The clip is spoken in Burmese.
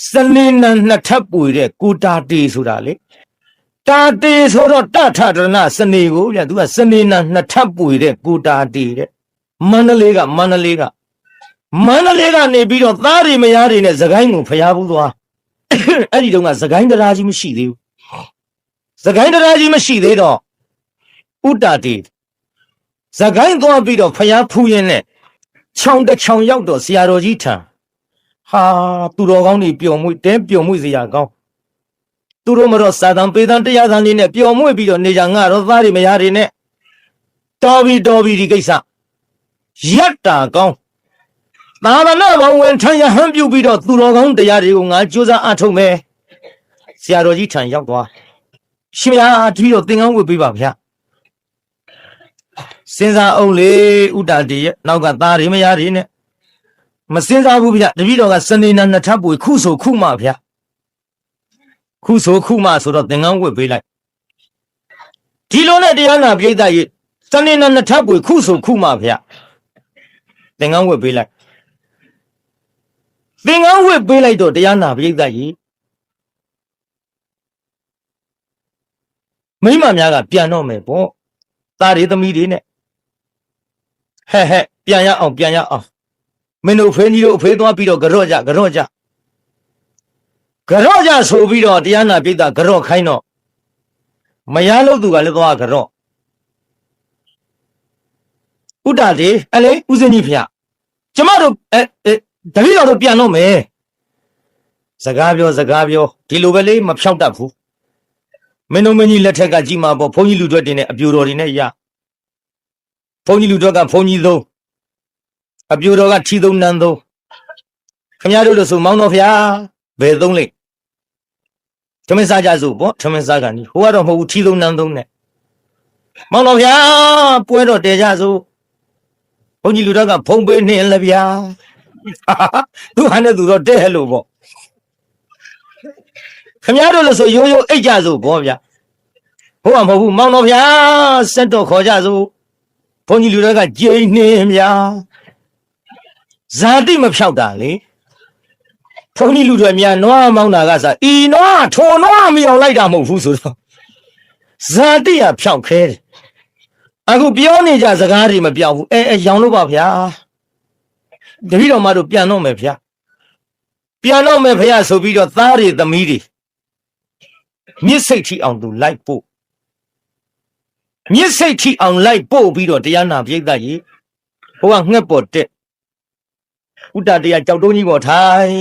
စနေနနှစ်ထပ်ပွေတဲ့ကိုတာတေဆိုတာလေတာတေဆိုတော့တထဒရဏစနေကိုဗျသူကစနေနနှစ်ထပ်ပွေတဲ့ကိုတာတေတဲ့မန္တလေးကနေပြီးတော့သားတွေမယားတွေနဲ့သခိုင်းကိုဖျားဘူးသွားအဲ့ဒီတုန်းကသခိုင်းတရားကြီးမရှိသေးဘူးသခိုင်းတရားကြီးမရှိသေးတော့ဥတာတေသခိုင်းသွားပြီးတော့ဖျားဖူးရင်းနဲ့ချောင်းတစ်ချောင်းရောက်တော့ဆရာတော်ကြီးထံဟာသူတော်ကောင်းတွေပျော်မွေ့တဲပျော်မွေ့စရာကောင်းသူတို့မတော့စာတန်ပေတန်တရားသံလေးနဲ့ပျော်မွေ့ပြီးတော့နေကြငါတော့သားတွေမယားတွေနဲ့တော်ပြီဒီကိစ္စရက်တာကောင်းသာသနာ့ဘောင်ဝင်ထံရဟန်းပြုပြီးတော့သူတော်ကောင်းတရားတွေကိုငါကြိုးစားအထုတ်မယ်ဆရာတော်ကြီးထံရောက်သွားရှင်ဗျာတပည့်တော်သင်္ကန်းဝတ်ပေးပါဗျာစဉ်းစားအောင်လေဥတာတေရဲ့နောက်ကသားတွေမယားတွေနဲ့မစဉ်းစားဘူးဗျာတပည့်တော်ကစနေနနှစ်ထပ်ပွေခုဆိုခုမှဗျာခုဆိုခုမှဆိုတော့သင်္ကန်းဝတ်ပေးလိုက်ဒီလိုနဲ့တရားနာပြိဿရဲ့စနေနနှစ်ထပ်ပွေခုဆိုခုမှဗျာသင်္ကန်းဝတ်ပေးလိုက်သင်္ကန်းဝတ်ပေးလိုက်တော့တရားနာပြိဿရဲ့မိမများကပြန်တော့မယ်ပေါ့သားတွေသမီးတွေနဲ့ဟဲ့ပြန်ရအောင်မင်းတို့ဖေးကြီးတို့အဖေးသွားပြီးတော့ကြော့ကြဆိုပြီးတော့တရားနာပြိဿကြော့ခိုင်းတော့မရလို့သူကလည်းသွားကြော့ဥတာတေအလေဦးစင်းကြီးဖေကျမတို့တပည့်တော်တို့ပြန်တော့မယ်စကားပြောဒီလိုပဲလေးမဖြောက်တတ်ဘူးမင်းတို့မင်းကြီးလက်ထက်ကကြီးမှာပေါ့ဘုန်းကြီးလူတွေတင်နဲ့အပြိုတော်တွေနဲ့ရဘုန်းကြီးလူတွေကဘုန်းကြီးသုံးအပြိုတော်ကထီသုံးနန်းသုံးခင်ဗျားတို့လို့ဆိုမောင်းတော်ဖျားဘယ်သုံးလိမ့်ထမင်းစားကြစို့ပေါ့ထမင်းစားကန်ဒီဟိုကတော့မဟုတ်ဘူးထီသုံးနန်းသုံးနဲ့မောင်းတော်ဖျားပွဲတော်တဲကြစို့ဘုန်းကြီးလူတွေကဖုံးပေးနေလည်းဗျာသူဟာနဲ့သူတော့တဲ့ဟဲ့လို့ပေါ့ခင်ဗျားတို့လို့ဆိုရိုးအိတ်ကြစို့ဘောဗျာဟိုကမဟုတ်ဘူးမောင်တော်ဗျာစက်တော့ခေါ်ကြစို့ဘုန်းကြီးလူတွေကကြိမ်နေဗျာဇာတိမဖြောက်တာလေဘုန်းကြီးလူတွေများနွားမောင်းတာကစားဤနွားထိုနွားမအောင်လိုက်တာမဟုတ်ဘူးဆိုတော့ဇာတိကဖြောက်ခဲတယ်အခုပြောနေကြစကားတွေမပြောက်ဘူးရောင်လို့ပါဗျာတပည့်တော်မတို့ပြန်တော့မယ်ဗျာဆိုပြီးတော့သားတွေသမီးတွေမြစ်စိတ်ထီအောင်သူလိုက်ပို့ပြီးတော့တရားနာပြိဿကြီးဟိုကငှက်ပေါ်တက်ဥတတရားကြောက်တုံးကြီးပေါ်ထိုင်